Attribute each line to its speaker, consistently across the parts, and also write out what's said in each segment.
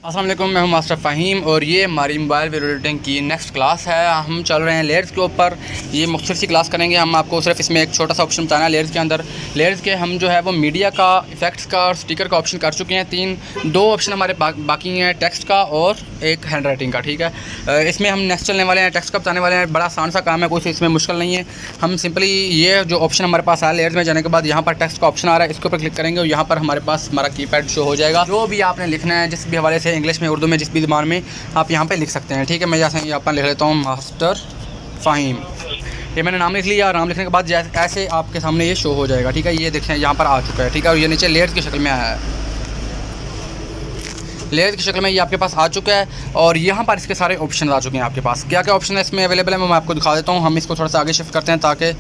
Speaker 1: अस्सलाम वालेकुम, मैं हूं मास्टर फ़हीम और ये हमारी मोबाइल वीडियो एडिटिंग की नेक्स्ट क्लास है। हम चल रहे हैं लेयर्स के ऊपर। ये मुख्तसर सी क्लास करेंगे। हम आपको सिर्फ इसमें एक छोटा सा ऑप्शन बताना है लेयर्स के अंदर। लेयर्स के हम जो है वो मीडिया का, इफ़ेक्ट्स का और स्टिकर का ऑप्शन कर चुके हैं। दो ऑप्शन हमारे बाकी हैं, टेक्स्ट का और एक हैंड राइटिंग का। ठीक है, इसमें हम नेक्स्ट चलने वाले हैं, टेक्स्ट का बताने वाले हैं। बड़ा आसान सा काम है, कुछ इसमें मुश्किल नहीं है। हम सिंपली ये जो ऑप्शन हमारे पास आया लेयर्स में जाने के बाद यहाँ पर टेक्स्ट का ऑप्शन आ रहा है, इसके ऊपर क्लिक करेंगे और यहाँ पर हमारे पास हमारा कीपैड शो हो जाएगा। जो भी आपने लिखना है जिस भी हवाले से, इंग्लिश में, उर्दू में, जिस भी ज़बान में आप यहाँ पे लिख सकते हैं। ठीक है, मैं जैसे यहाँ पर लिख लेता हूँ मास्टर फ़हीम। ये मैंने नाम लिख लिया। नाम लिखने के बाद जैसे ऐसे आपके सामने ये शो हो जाएगा। ठीक है, ये देखें यहाँ पर आ चुका है। ठीक है, और ये नीचे लेयर्स की शक्ल में आया है। लेयर की शक्ल में ये आपके पास आ चुका है और यहाँ पर इसके सारे ऑप्शन आ चुके हैं आपके पास। क्या क्या ऑप्शन है इसमें अवेलेबल है मैं आपको दिखा देता हूँ। हम इसको थोड़ा सा आगे शिफ्ट करते हैं ताकि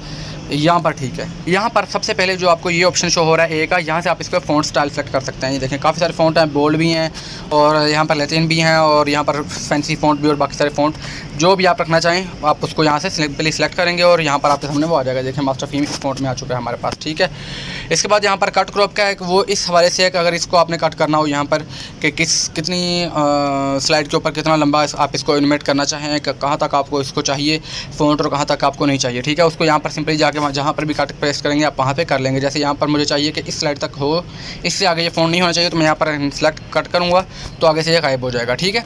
Speaker 1: यहाँ पर, ठीक है, यहाँ पर सबसे पहले जो आपको ये ऑप्शन शो हो रहा है ए का, यहाँ से आप इसको फ़ॉन्ट स्टाइल सेलेक्ट कर सकते हैं। ये देखें काफ़ी सारे फ़ॉन्ट हैं, बोल्ड भी हैं और यहाँ पर लैटिन भी हैं और यहाँ पर फैंसी फ़ॉन्ट भी और बाकी सारे फ़ॉन्ट जो भी आप रखना चाहें आप उसको यहाँ से सिंपली सेलेक्ट करेंगे और यहाँ पर आपके सामने वो आ जाएगा। देखें मास्टर फ़हीम इस फ़ॉन्ट में आ चुका है हमारे पास। ठीक है, इसके बाद यहाँ पर कट क्रॉप का है, वो इस हवाले से है कि अगर इसको आपने कट करना हो यहाँ पर कि कितनी स्लाइड के ऊपर कितना लंबा आप इसको एनिमेट करना चाहें, कहाँ तक आपको इसको चाहिए फ़ॉन्ट और कहाँ तक आपको नहीं चाहिए। ठीक है, उसको यहाँ पर सिंपली जाके जहाँ पर भी कट पेस्ट करेंगे आप वहाँ पे कर लेंगे। जैसे यहाँ पर मुझे चाहिए कि इस स्लाइड तक हो, इससे आगे ये फ़ॉन्ट नहीं होना चाहिए, तो मैं यहाँ पर सेलेक्ट कट करूँगा तो आगे से ये गायब हो जाएगा। ठीक है,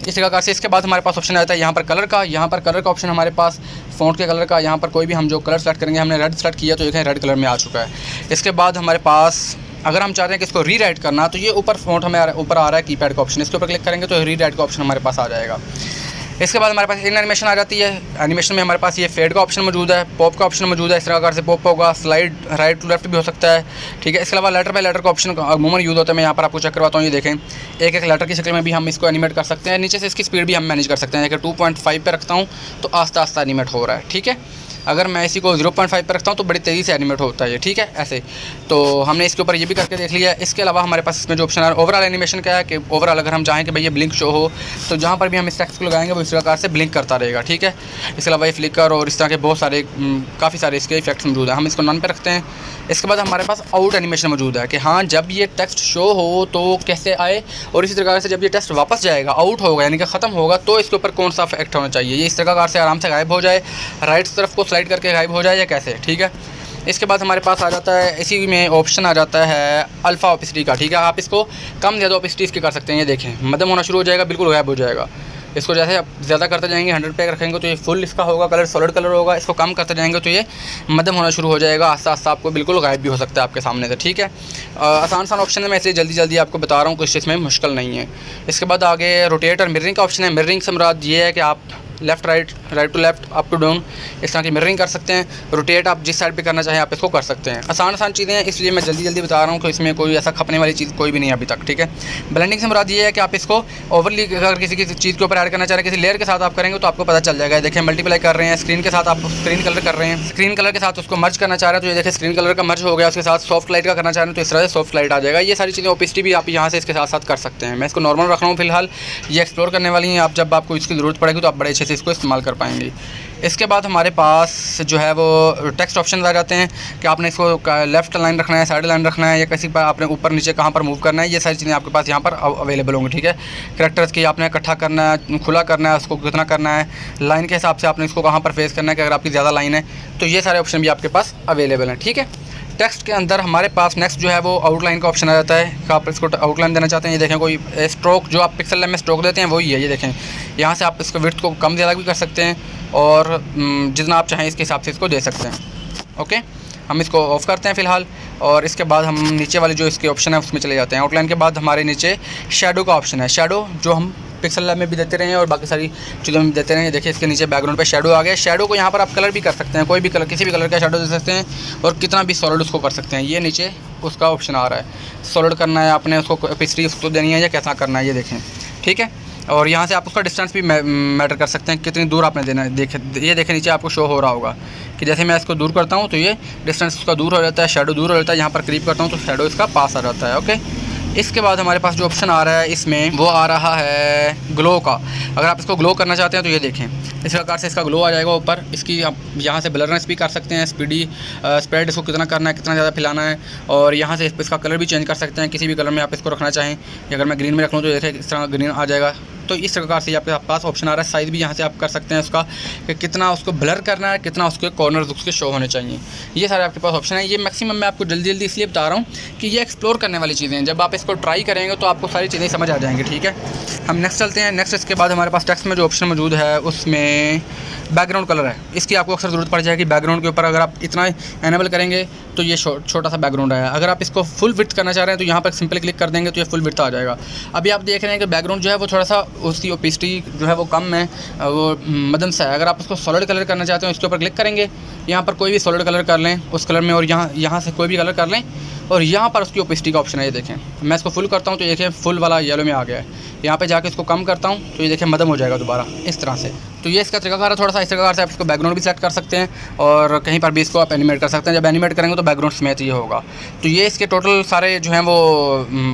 Speaker 1: इस प्रकार से। इसके बाद हमारे पास ऑप्शन आता है यहाँ पर कलर का। यहाँ पर कलर का ऑप्शन हमारे पास फ़ॉन्ट के कलर का, यहाँ पर कोई भी हम जो कलर सेलेक्ट करेंगे, हमने रेड सेलेक्ट किया तो देखें रेड कलर में आ चुका है। इसके बाद हमारे पास अगर हम चाहते हैं कि इसको री राइट करना, तो ये ऊपर फ़ॉन्ट हमें ऊपर आ रहा है कीपैड का ऑप्शन, इसके ऊपर क्लिक करेंगे तो री राइट का ऑप्शन हमारे पास आ जाएगा। इसके बाद हमारे पास इन एनिमेशन आ जाती है। एनिमेशन में हमारे पास ये फेड का ऑप्शन मौजूद है, पॉप का ऑप्शन मौजूद है। इस तरह से पॉप होगा, स्लाइड राइट टू लेफ्ट भी हो सकता है। ठीक है, इसके अलावा लेटर बाय लेटर का ऑप्शन अमूमन यूज़ होता है। मैं यहाँ पर आपको चेक करवाता हूँ। ये देखें एक एक लेटर की शक्ल में भी हम इसको एनिमेट कर सकते हैं। नीचे से इसकी स्पीड भी हम मैनेज कर सकते हैं। अगर 2.5 पे रखता हूँ तो आस्ता आस्ता एनिमेट हो रहा है। ठीक है, अगर मैं इसी को 0.5 पर रखता हूँ तो बड़ी तेज़ी से एनिमेट होता है ये। ठीक है, ऐसे तो हमने इसके ऊपर ये भी करके देख लिया है। इसके अलावा हमारे पास इसमें जो ऑप्शन है ओवरऑल एनिमेशन का है कि ओवरऑल अगर हम चाहें कि भाई ये ब्लिंक शो हो तो जहाँ पर भी हम इस टेक्स्ट को लगाएंगे वो इस प्रकार से ब्लिंक करता रहेगा। ठीक है, इसके अलावा ये फ्लिकर और इस तरह के बहुत सारे काफ़ी सारे इसके इफेक्ट्स मौजूद हैं। हम इसको नन पे रखते हैं। इसके बाद हमारे पास आउट एनिमेशन मौजूद है कि हाँ जब ये टेक्स्ट शो हो तो कैसे आए, और इसी प्रकार से जब ये टेक्स्ट वापस जाएगा, आउट होगा यानी कि ख़त्म होगा, तो इसके ऊपर कौन सा इफेक्ट होना चाहिए। ये इस प्रकार से आराम से गायब हो जाए, राइट तरफ को स्लाइड करके गायब हो जाए या कैसे। ठीक है, इसके बाद हमारे पास आ जाता है, इसी में ऑप्शन आ जाता है अल्फ़ा ओपेसिटी का। ठीक है, आप इसको कम ज़्यादा ओपेसिटी इसकी कर सकते हैं। ये देखें मध्यम होना शुरू हो जाएगा, बिल्कुल गायब हो जाएगा। इसको जैसे आप ज़्यादा करते जाएंगे 100 पे रखेंगे तो ये फुल इसका होगा, कलर सॉलिड कलर होगा। इसको कम करते जाएंगे तो ये मध्यम होना शुरू हो जाएगा, आस्ता आस्ता आपको बिल्कुल गायब भी हो सकता है आपके सामने से। ठीक है, आसान ऑप्शन है, मैं इसे जल्दी जल्दी आपको बता रहा हूँ, कुछ इसमें मुश्किल नहीं है। इसके बाद आगे रोटेट और मिररिंग का ऑप्शन है। मिररिंग से मुराद ये है कि आप left right, right to left, up to down, इस तरह की मिररिंग कर सकते हैं। रोटेट आप जिस साइड पे करना चाहें आप इसको कर सकते हैं। आसान चीज़ें हैं, इसलिए मैं जल्दी जल्दी बता रहा हूँ कि इसमें कोई ऐसा खपने वाली चीज़ कोई भी नहीं है अभी तक। ठीक है, ब्लेंडिंग से मुराद ये है कि आप इसको ओवरली अगर किसी चीज़ के ऊपर ऐड करना चाह रहे हैं, किसी लेयर के साथ आप करेंगे तो आपको पता चल जाएगा। देखिए मल्टीप्लाई कर रहे हैं, स्क्रीन के साथ आप स्क्रीन कलर कर रहे हैं, स्क्रीन कलर के साथ उसको मर्ज करना चाह रहे हैं तो ये देखिए स्क्रीन कलर का मर्ज हो गया। उसके साथ सॉफ्ट लाइट का करना चाह रहे हैं तो इस तरह से सॉफ्ट लाइट आ जाएगा। ये सारी चीज़ें ओपेसिटी भी आप यहाँ से इसके साथ साथ कर सकते हैं। मैं इसको नॉर्मल रख रहा हूँ फिलहाल, ये एक्सप्लोर करने वाली हैं। आप जब आपको इसकी ज़रूरत पड़ेगी तो आप बड़े अच्छे से इसको इस्तेमाल कर पाएंगे। इसके बाद हमारे पास जो है वो टेक्स्ट ऑप्शन आ जाते हैं कि आपने इसको लेफ़्ट लाइन रखना है, साइड लाइन रखना है, या किसी पर आपने ऊपर नीचे कहाँ पर मूव करना है। ये सारी चीज़ें आपके पास यहाँ पर अवेलेबल होंगी। ठीक है, कैरेक्टर्स की आपने इकट्ठा करना है, खुला करना है, उसको कितना करना है, लाइन के हिसाब से आपने इसको कहाँ पर फेस करना है कि अगर आपकी ज़्यादा लाइन है तो ये सारे ऑप्शन भी आपके पास अवेलेबल हैं। ठीक है, टेक्स्ट के अंदर हमारे पास नेक्स्ट जो है वो आउटलाइन का ऑप्शन आ जाता है कि आप इसको आउटलाइन देना चाहते हैं। ये देखें कोई स्ट्रोक जो आप पिक्सल में स्ट्रोक देते हैं वही है। ये देखें यहाँ से आप इसको विड्थ को कम ज़्यादा भी कर सकते हैं और जितना आप चाहें इसके हिसाब से इसको दे सकते हैं। ओके, हम इसको ऑफ़ करते हैं फ़िलहाल और इसके बाद हम नीचे वाले जो इसके ऑप्शन है उसमें चले जाते हैं। आउटलाइन के बाद हमारे नीचे शेडो का ऑप्शन है। शेडो जो हम पिक्सल लैब में भी देते रहे हैं और बाकी सारी चीज़ों में भी देते रहे हैं। देखिए इसके नीचे बैकग्राउंड पे शेडो आ गया। शेडो को यहाँ पर आप कलर भी कर सकते हैं, कोई भी कलर, किसी भी कलर का शेडो दे सकते हैं और कितना भी सॉलिड उसको कर सकते हैं। ये नीचे उसका ऑप्शन आ रहा है, सॉलिड करना है आपने, उसको ओपेसिटी उसको देनी है या कैसा करना है ये देखें। ठीक है, और यहाँ से आप उसका डिस्टेंस भी मैटर कर सकते हैं, कितनी दूर आपने देना है। ये देखें नीचे आपको शो हो रहा होगा कि जैसे मैं इसको दूर करता हूँ तो ये डिस्टेंस उसका दूर हो जाता है, शेडो दूर हो जाता है। यहाँ पर क्रीप करता हूँ तो शेडो इसका पास आ जाता है। ओके, इसके बाद हमारे पास जो ऑप्शन आ रहा है इसमें वो आ रहा है ग्लो का। अगर आप इसको ग्लो करना चाहते हैं तो ये देखें इस प्रकार से इसका ग्लो आ जाएगा ऊपर। इसकी आप यहाँ से ब्लरनेस भी कर सकते हैं, स्प्रेड इसको कितना करना है, कितना ज़्यादा फैलाना है, और यहाँ से इसका कलर भी चेंज कर सकते हैं, किसी भी कलर में आप इसको रखना चाहें। अगर मैं ग्रीन में रख लूँ तो देखें इस तरह ग्रीन आ जाएगा। तो इस प्रकार से आपके पास ऑप्शन आ रहा है। साइज़ भी यहाँ से आप कर सकते हैं उसका कि कितना उसको ब्लर करना है, कितना उसके कॉर्नर्स उसके शो होने चाहिए। ये सारे आपके पास ऑप्शन है। ये मैक्सिमम मैं आपको जल्दी जल्दी इसलिए बता रहा हूँ कि ये एक्सप्लोर करने वाली चीज़ें हैं। जब आप इसको ट्राई करेंगे तो आपको सारी चीज़ें समझ आ जाएंगी। ठीक है, हम नेक्स्ट चलते हैं। नेक्स्ट इसके बाद हमारे पास टेक्स्ट में जो ऑप्शन मौजूद है उसमें बैकग्राउंड कलर है। इसकी आपको अक्सर ज़रूरत पड़ जाएगी। बैकग्राउंड के ऊपर अगर आप इतना एनेबल करेंगे तो ये छोटा सा बैकग्राउंड आया। अगर आप इसको फुल विड्थ करना चाह रहे हैं तो यहाँ पर सिंपल क्लिक कर देंगे तो ये फुल विड्थ आ जाएगा। अभी आप देख रहे हैं कि बैकग्राउंड जो है वो थोड़ा सा उसकी ओपेसिटी जो है वो कम है, वो मध्यम सा है। अगर आप उसको सॉलिड कलर करना चाहते हो इसके ऊपर क्लिक करेंगे, यहाँ पर कोई भी सॉलिड कलर कर लें उस कलर में, और यहाँ से कोई भी कलर कर लें, और यहाँ पर उसकी ओपेसिटी का ऑप्शन है। ये देखें मैं इसको फुल करता हूँ तो देखें फुल वाला येलो में आ गया है। यहाँ पे जाके इसको कम करता हूँ तो ये देखें मध्यम हो जाएगा दोबारा इस तरह से। तो ये इसका तरीका है। थोड़ा सा इस प्रकार से आप इसको बैकग्राउंड भी सेलेक्ट कर सकते हैं और कहीं पर भी इसको आप एनिमेट कर सकते हैं। जब एनिमेट करेंगे तो बैकग्राउंड समेत ये होगा। तो ये इसके टोटल सारे जो हैं वो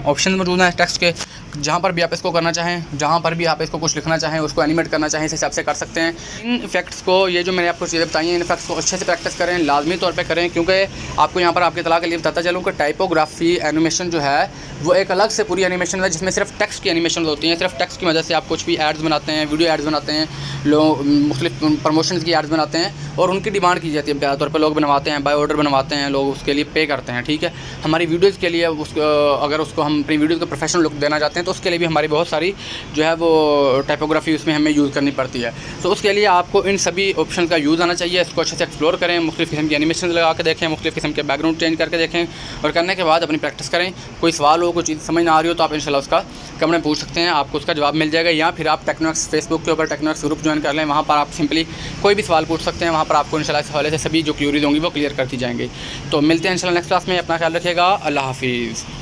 Speaker 1: ऑप्शन मौजूद हैं टेक्स्ट के। जहाँ पर भी आप इसको करना चाहें, जहाँ पर भी आप इसको कुछ लिखना चाहें, उसको एनिमेट करना चाहें, इस हिसाब से कर सकते हैं। इन इफेक्ट्स को, ये जो मैंने आपको चीज़ें बताई हैं, इन इफेक्ट्स को अच्छे से प्रैक्टिस करें, लाजमी तौर पे करें, क्योंकि आपको यहाँ पर आपके तला के लिए बताता चलूँ कि टाइपोग्राफी एनिमेशन जो है वो एक अलग से पूरी एनिमेशन है जिसमें सिर्फ टेक्स्ट की एनिमेशन होती हैं। सिर्फ टेक्स्ट की वजह से आप कुछ भी एड्स बनाते हैं, वीडियो एड्स बनाते हैं, लोग मुख्तलिफ प्रमोशन की एड्स बनाते हैं और उनकी डिमांड की जाती है। ज़्यादा तौर पर लोग बनवाते हैं, बाय ऑर्डर बनवाते हैं, लोग उसके लिए पे करते हैं। ठीक है, हमारी वीडियोज़ के लिए अगर उसको हम अपनी वीडियोज़ को प्रोफेशनल लुक देना चाहते हैं तो उसके लिए भी हमारी बहुत सारी जो है वो टाइपोग्राफी उसमें हमें यूज़ करनी पड़ती है। तो उसके लिए आपको इन सभी ऑप्शन का यूज़ आना चाहिए। इसको अच्छे से एक्सप्लोर करें, मुख्तलिफ किस्म की एनिमेशन लगा के देखें, मुख्तलिफ किस्म के बैकग्राउंड चेंज करके देखें, और करने के बाद अपनी प्रैक्टिस करें। कोई सवाल हो, कोई चीज़ समझ ना आ रही हो तो आप इंशाल्लाह उसका कमेंट में पूछ सकते हैं, आपको उसका जवाब मिल जाएगा। या फिर आप टेक्नोक्स फेसबुक के ऊपर टेक्नोक्स ग्रुप ज्वाइन कर लें, वहाँ पर आप सिंपली कोई भी सवाल पूछ सकते हैं। वहाँ पर आपको इंशाल्लाह इस हवाले से सभी जो क्यूरीज होंगी वो क्लियर करती जाएंगी। तो मिलते हैं इंशाल्लाह नेक्स्ट क्लास में। अपना ख्याल रखिएगा। अल्लाह हाफिज़।